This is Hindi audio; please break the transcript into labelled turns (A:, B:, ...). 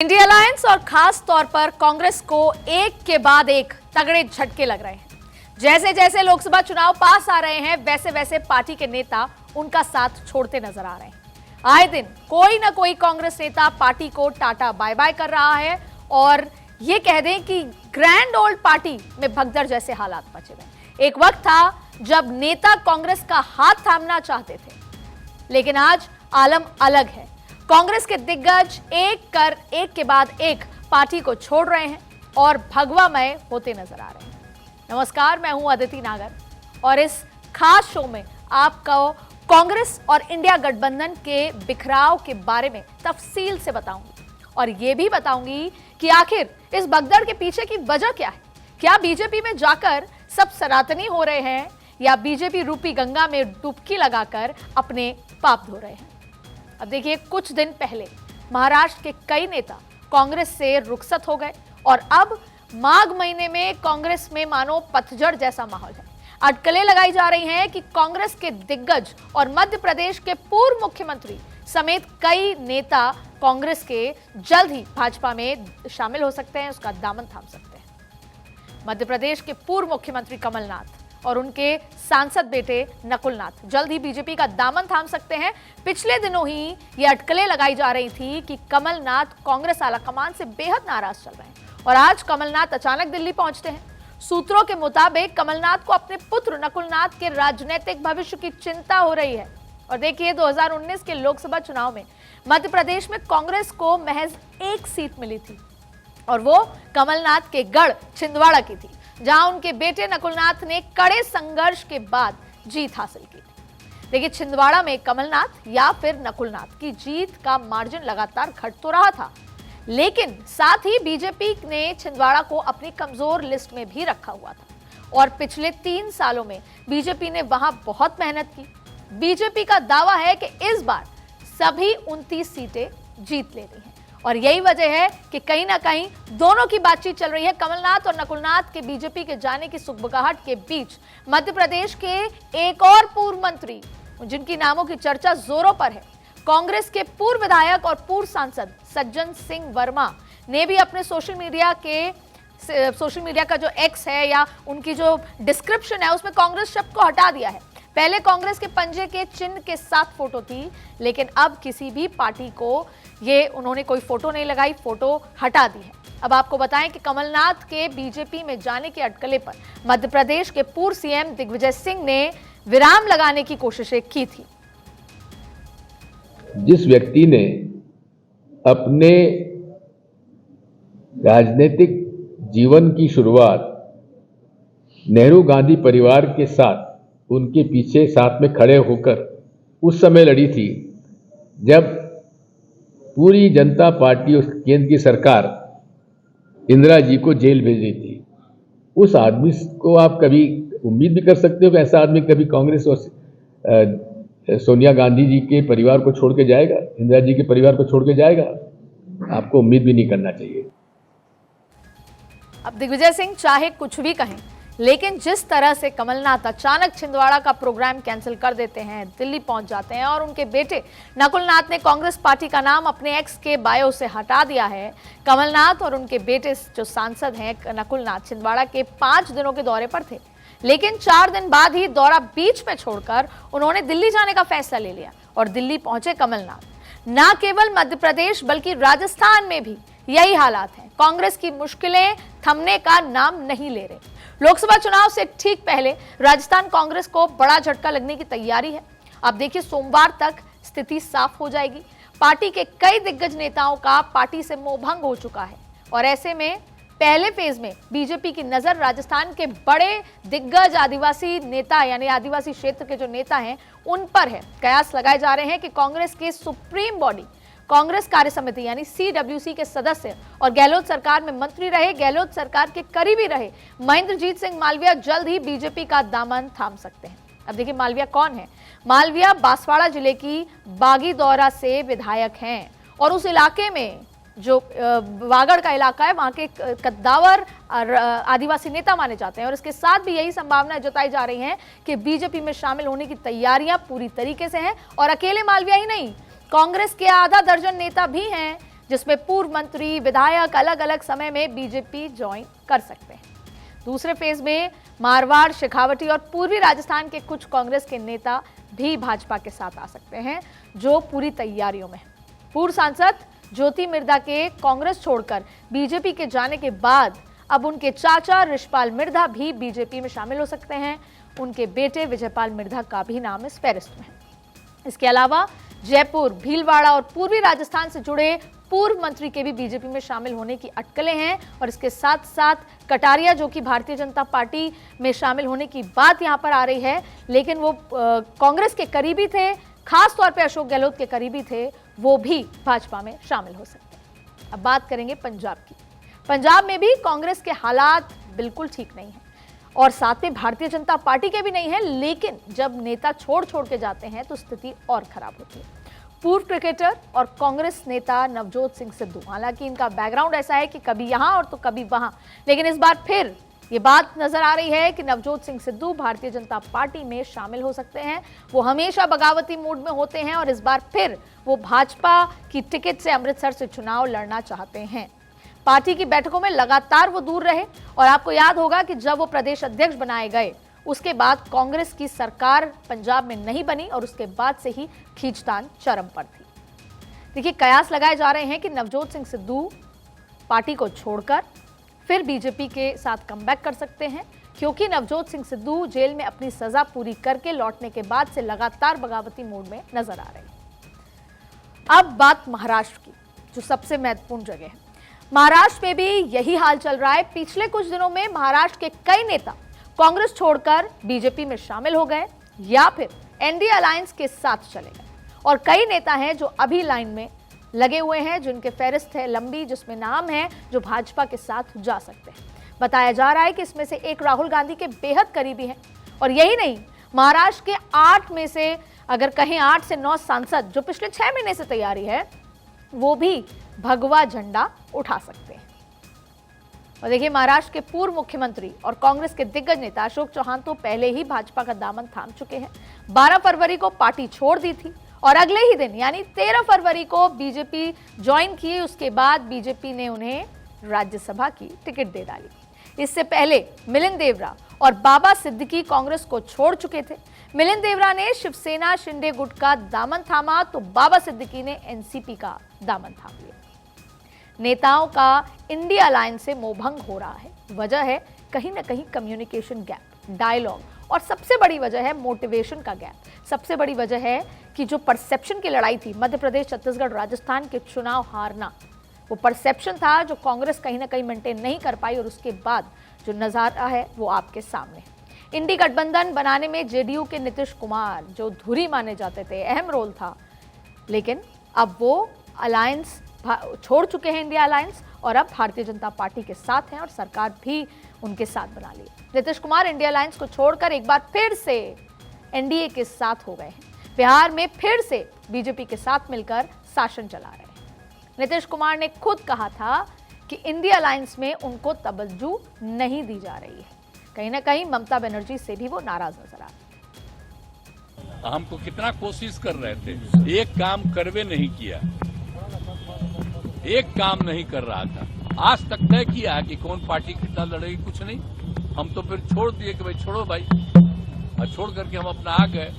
A: इंडिया अलायंस और खास तौर पर कांग्रेस को एक के बाद एक तगड़े झटके लग रहे हैं। जैसे जैसे लोकसभा चुनाव पास आ रहे हैं वैसे वैसे पार्टी के नेता उनका साथ छोड़ते नजर आ रहे हैं। आए दिन कोई ना कोई कांग्रेस नेता पार्टी को टाटा बाय बाय कर रहा है और ये कह दें कि ग्रैंड ओल्ड पार्टी में भगदड़ जैसे हालात बचे हुए। एक वक्त था जब नेता कांग्रेस का हाथ थामना चाहते थे, लेकिन आज आलम अलग है। कांग्रेस के दिग्गज एक के बाद एक पार्टी को छोड़ रहे हैं और भगवामय होते नजर आ रहे हैं। नमस्कार, मैं हूं अदिति नागर और इस खास शो में आपको कांग्रेस और इंडिया गठबंधन के बिखराव के बारे में तफसील से बताऊंगी और यह भी बताऊंगी कि आखिर इस भगदड़ के पीछे की वजह क्या है। क्या बीजेपी में जाकर सब सनातनी हो रहे हैं या बीजेपी रूपी गंगा में डुबकी लगाकर अपने पाप धो रहे हैं। अब देखिए, कुछ दिन पहले महाराष्ट्र के कई नेता कांग्रेस से रुखसत हो गए और अब माघ महीने में कांग्रेस में मानो पतझड़ जैसा माहौल है। अटकलें लगाई जा रही हैं कि कांग्रेस के दिग्गज और मध्य प्रदेश के पूर्व मुख्यमंत्री समेत कई नेता कांग्रेस के जल्द ही भाजपा में शामिल हो सकते हैं, उसका दामन थाम सकते हैं। मध्य प्रदेश के पूर्व मुख्यमंत्री कमलनाथ और उनके सांसद बेटे नकुल नाथ जल्द ही बीजेपी का दामन थाम सकते हैं। पिछले दिनों ही ये अटकलें लगाई जा रही थी कि कमलनाथ कांग्रेस आलाकमान से बेहद नाराज चल रहे हैं और आज कमलनाथ अचानक दिल्ली पहुंचते हैं। सूत्रों के मुताबिक कमलनाथ को अपने पुत्र नकुल नाथ के राजनीतिक भविष्य की चिंता हो रही है। और देखिए, 2019 के लोकसभा चुनाव में मध्य प्रदेश में कांग्रेस को महज एक सीट मिली थी और वो कमलनाथ के गढ़ छिंदवाड़ा की थी, जहां उनके बेटे नकुलनाथ ने कड़े संघर्ष के बाद जीत हासिल की थी। देखिए, छिंदवाड़ा में कमलनाथ या फिर नकुलनाथ की जीत का मार्जिन लगातार घट तो रहा था, लेकिन साथ ही बीजेपी ने छिंदवाड़ा को अपनी कमजोर लिस्ट में भी रखा हुआ था और पिछले 3 सालों में बीजेपी ने वहां बहुत मेहनत की। बीजेपी का दावा है कि इस बार सभी 29 सीटें जीत लेनी है और यही वजह है कि कहीं ना कहीं दोनों की बातचीत चल रही है। कमलनाथ और नकुलनाथ के बीजेपी के जाने की सुगबुगाहट के बीच मध्य प्रदेश के एक और पूर्व मंत्री, जिनकी नामों की चर्चा जोरों पर है, कांग्रेस के पूर्व विधायक और पूर्व सांसद सज्जन सिंह वर्मा ने भी अपने सोशल मीडिया का जो एक्स है या उनकी जो डिस्क्रिप्शन है उसमें कांग्रेस शब्द को हटा दिया है। पहले कांग्रेस के पंजे के चिन्ह के साथ फोटो थी, लेकिन अब किसी भी पार्टी को ये उन्होंने कोई फोटो नहीं लगाई, फोटो हटा दी है। अब आपको बताएं कि कमलनाथ के बीजेपी में जाने की अटकलें पर मध्य प्रदेश के पूर्व सीएम दिग्विजय सिंह ने विराम लगाने की कोशिशें की थी।
B: जिस व्यक्ति ने अपने राजनीतिक जीवन की शुरुआत नेहरू गांधी परिवार के साथ उनके पीछे साथ में खड़े होकर उस समय लड़ी थी जब पूरी जनता पार्टी और केंद्र की सरकार इंदिरा जी को जेल भेज रही थी, उस आदमी को आप कभी उम्मीद भी कर सकते हो कि ऐसा आदमी कभी कांग्रेस और सोनिया गांधी जी के परिवार को छोड़ के जाएगा, इंदिरा जी के परिवार को छोड़ के जाएगा? आपको उम्मीद भी नहीं करना चाहिए।
A: अब दिग्विजय सिंह चाहे कुछ भी कहें, लेकिन जिस तरह से कमलनाथ अचानक छिंदवाड़ा का प्रोग्राम कैंसिल कर देते हैं, दिल्ली पहुंच जाते हैं और उनके बेटे नकुलनाथ ने कांग्रेस पार्टी का नाम अपने एक्स के बायो से हटा दिया है। कमलनाथ और उनके बेटे जो सांसद हैं नकुलनाथ छिंदवाड़ा के 5 दिनों के दौरे पर थे, लेकिन 4 दिन बाद ही दौरा बीच में छोड़कर उन्होंने दिल्ली जाने का फैसला ले लिया और दिल्ली पहुंचे कमलनाथ। न केवल मध्य प्रदेश बल्कि राजस्थान में भी यही हालात है। कांग्रेस की मुश्किलें थमने का नाम नहीं ले रहे। लोकसभा चुनाव से ठीक पहले राजस्थान कांग्रेस को बड़ा झटका लगने की तैयारी है। अब देखिए, सोमवार तक स्थिति साफ हो जाएगी। पार्टी के कई दिग्गज नेताओं का पार्टी से मोहभंग हो चुका है और ऐसे में पहले फेज में बीजेपी की नजर राजस्थान के बड़े दिग्गज आदिवासी नेता यानी आदिवासी क्षेत्र के जो नेता हैं उन पर है। कयास लगाए जा रहे हैं कि कांग्रेस की सुप्रीम बॉडी कांग्रेस कार्य समिति यानी CWC के सदस्य और गहलोत सरकार में मंत्री रहे, गहलोत सरकार के करीबी रहे महेंद्रजीत सिंह मालविया जल्द ही बीजेपी का दामन थाम सकते हैं। अब देखिए, मालविया कौन है? मालविया बांसवाड़ा जिले की बागीदौरा से विधायक हैं और उस इलाके में जो वागड़ का इलाका है वहां के कद्दावर आदिवासी नेता माने जाते हैं और इसके साथ भी यही संभावना जताई जा रही है कि बीजेपी में शामिल होने की तैयारियां पूरी तरीके से हैं। और अकेले मालविया ही नहीं, कांग्रेस के आधा दर्जन नेता भी हैं जिसमें पूर्व मंत्री, विधायक अलग अलग समय में बीजेपी ज्वाइन कर सकते हैं। दूसरे फेज में मारवाड़, शेखावटी और पूर्वी राजस्थान के कुछ कांग्रेस के नेता भी भाजपा के साथ आ सकते हैं, जो पूरी तैयारियों में। पूर्व सांसद ज्योति मिर्धा के कांग्रेस छोड़कर बीजेपी के जाने के बाद अब उनके चाचा ऋषपाल मिर्धा भी बीजेपी में शामिल हो सकते हैं। उनके बेटे विजयपाल मिर्धा का भी नाम इस फहरिस्त में है। इसके अलावा जयपुर, भीलवाड़ा और पूर्वी राजस्थान से जुड़े पूर्व मंत्री के भी बीजेपी में शामिल होने की अटकलें हैं। और इसके साथ साथ कटारिया, जो कि भारतीय जनता पार्टी में शामिल होने की बात यहां पर आ रही है, लेकिन वो कांग्रेस के करीबी थे, खास तौर पे अशोक गहलोत के करीबी थे, वो भी भाजपा में शामिल हो सकते हैं। अब बात करेंगे पंजाब की। पंजाब में भी कांग्रेस के हालात बिल्कुल ठीक नहीं है और साथ में भारतीय जनता पार्टी के भी नहीं है, लेकिन जब नेता छोड़ के जाते हैं तो स्थिति और खराब होती है। पूर्व क्रिकेटर और कांग्रेस नेता नवजोत सिंह सिद्धू, हालांकि इनका बैकग्राउंड ऐसा है कि कभी यहां और तो कभी वहां, लेकिन इस बार फिर ये बात नजर आ रही है कि नवजोत सिंह सिद्धू भारतीय जनता पार्टी में शामिल हो सकते हैं। वो हमेशा बगावती मूड में होते हैं और इस बार फिर वो भाजपा की टिकट से अमृतसर से चुनाव लड़ना चाहते हैं। पार्टी की बैठकों में लगातार वो दूर रहे और आपको याद होगा कि जब वो प्रदेश अध्यक्ष बनाए गए उसके बाद कांग्रेस की सरकार पंजाब में नहीं बनी और उसके बाद से ही खींचतान चरम पर थी। देखिए, कयास लगाए जा रहे हैं कि नवजोत सिंह सिद्धू पार्टी को छोड़कर फिर बीजेपी के साथ कमबैक कर सकते हैं, क्योंकि नवजोत सिंह सिद्धू जेल में अपनी सजा पूरी करके लौटने के बाद से लगातार बगावती मूड में नजर आ रहे हैं। अब बात महाराष्ट्र की, जो सबसे महत्वपूर्ण जगह है। महाराष्ट्र में भी यही हाल चल रहा है। पिछले कुछ दिनों में महाराष्ट्र के कई नेता कांग्रेस छोड़कर बीजेपी में शामिल हो गए या फिर एनडीए अलायंस के साथ चले गए, और कई नेता हैं जो अभी लाइन में लगे हुए हैं, जिनके फहरिस्त है लंबी, जिसमें नाम है जो भाजपा के साथ जा सकते हैं। बताया जा रहा है कि इसमें से एक राहुल गांधी के बेहद करीबी हैं। और यही नहीं, महाराष्ट्र के 8 में से अगर कहें 8 से 9 सांसद जो पिछले 6 महीने से तैयारी है, वो भी भगवा झंडा उठा सकते हैं। और देखिए, महाराष्ट्र के पूर्व मुख्यमंत्री और कांग्रेस के दिग्गज नेता अशोक चौहान तो पहले ही भाजपा का दामन थाम चुके हैं। 12 फरवरी को पार्टी छोड़ दी थी और अगले ही दिन यानी 13 फरवरी को बीजेपी ज्वाइन की। उसके बाद बीजेपी ने उन्हें राज्यसभा की टिकट दे डाली। इससे पहले मिलिंद देवरा और बाबा सिद्दीकी कांग्रेस को छोड़ चुके थे। मिलिंद देवरा ने शिवसेना शिंदे गुट का दामन थामा, तो बाबा सिद्दीकी ने एनसीपी का दामन थाम लिया। नेताओं का इंडिया अलायंस से मोहभंग हो रहा है। वजह है कहीं ना कहीं कम्युनिकेशन गैप, डायलॉग, और सबसे बड़ी वजह है मोटिवेशन का गैप। सबसे बड़ी वजह है कि जो परसेप्शन की लड़ाई थी, मध्य प्रदेश, छत्तीसगढ़, राजस्थान के चुनाव हारना, वो परसेप्शन था जो कांग्रेस कहीं ना कहीं मेंटेन नहीं कर पाई, और उसके बाद जो नजारा है वो आपके सामने। इंडी गठबंधन बनाने में जेडीयू के नीतीश कुमार, जो धुरी माने जाते थे, अहम रोल था, लेकिन अब वो अलायंस छोड़ चुके हैं, इंडिया अलायंस, और अब भारतीय जनता पार्टी के साथ हैं और सरकार भी उनके साथ बना ली। नीतीश कुमार इंडिया अलायंस को छोड़कर एक बार फिर से एनडीए के साथ हो गए हैं। बिहार में फिर से बीजेपी के साथ मिलकर शासन चला रहे हैं। नीतीश कुमार ने खुद कहा था कि इंडिया अलायंस में उनको तवज्जो नहीं दी जा रही है। कहीं ना कहीं ममता बनर्जी से भी वो नाराज नजर आ रहे थे।
C: हमको कितना कोशिश कर रहे थे, एक काम करवे नहीं किया, एक काम नहीं कर रहा था। आज तक तय किया है कि कौन पार्टी कितना लड़ेगी, कुछ नहीं। हम तो फिर छोड़ दिए कि भाई छोड़ो भाई, और छोड़ करके हम अपना आ गए।